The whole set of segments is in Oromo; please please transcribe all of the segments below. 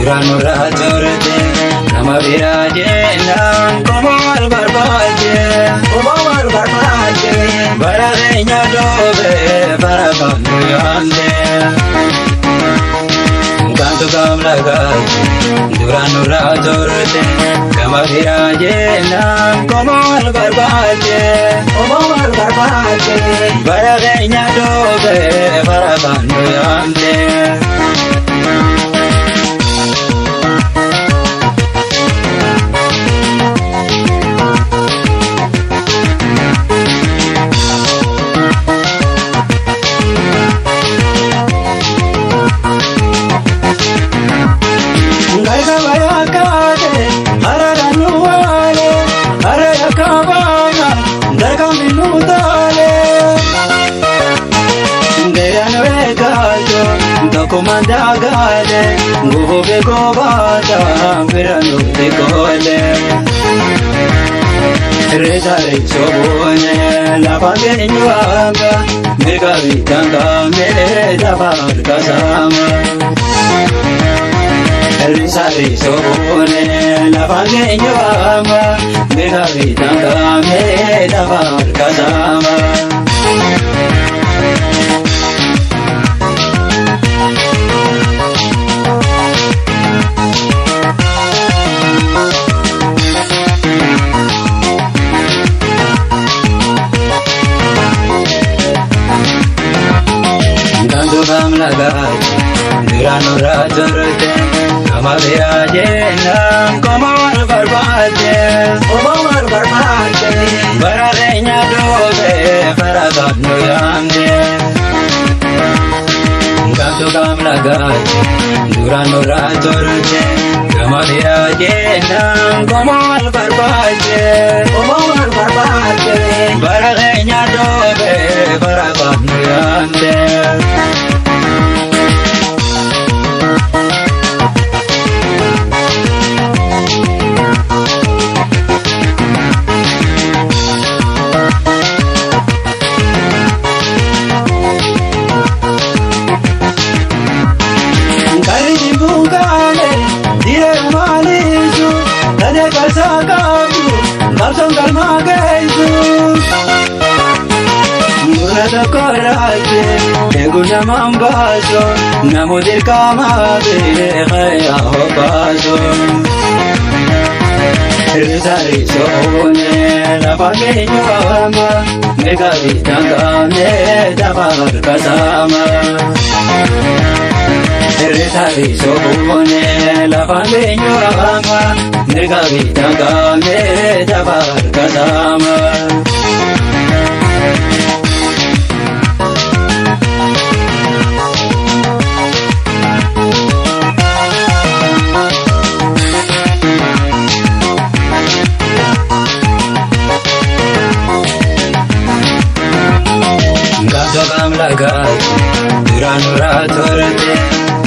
duraan irraa turte nama biraa jennaan komaal barbaadde bara keenya dhoobee bara kamtu yaamte kantu kam lagaate duraan irraa turte nama biraa jennaan komaal barbaadde bara keenya dhoobee bara kamtu yaamte. Komanda gale, nguvu beko bata, piranu tekole. Reza recho bone, la pangenyo anga, mega vitanga me dabar kasama. Reza recho bone, la pangenyo anga, mega vitanga me dabar kasama. Kam lagaate duraan irraa turte nama biraa jennaan komaal barbaadde bara keenya dhoobee bara kamtu yaamte kantu kam lagaate duraan irraa turte nama biraa jennaan komaal barbaadde bara keenya dhoobee bara kamtu yaamte. Murata korate, eguna mambazo, namudir kamade, khaya hobazo. Rizari soone, la pangenyo ama, mega vitanga me dabar kasama. Rizari soone, la pangenyo ama, mega vitanga me dabar kasama. Kam lagaate duraan irraa turte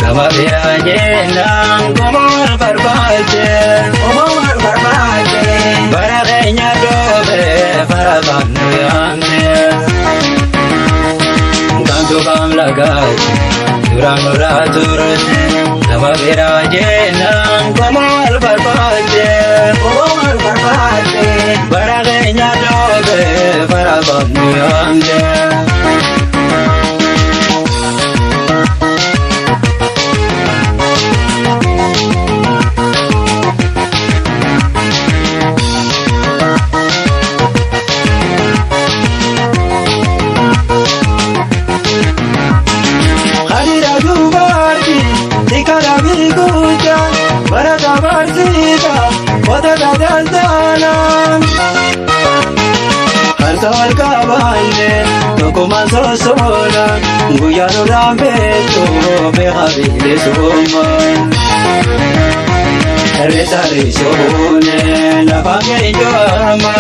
nama biraa jennaan komaal barbaadde bara keenya dhoobee bara kamtu yaamte kantu kam lagaate duraan irraa turte nama biraa jennaan komaal barbaadde bara keenya dhoobee bara kamtu yaamte. Harka kaballe, tokuma sosola, guyano rambeto, behabile soma. Reza rishone, la pangenyo ama,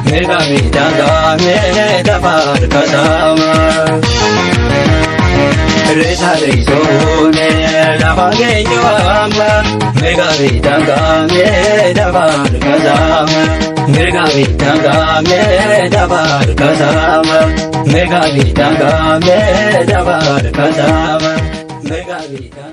mega vitanga me dabar kasama. Reza rishone, la pangenyo ama, mega vitanga me dabar kasama. Mega vitanga me dabar kasama. Mega vitanga me dabar kasama. Mega vitanga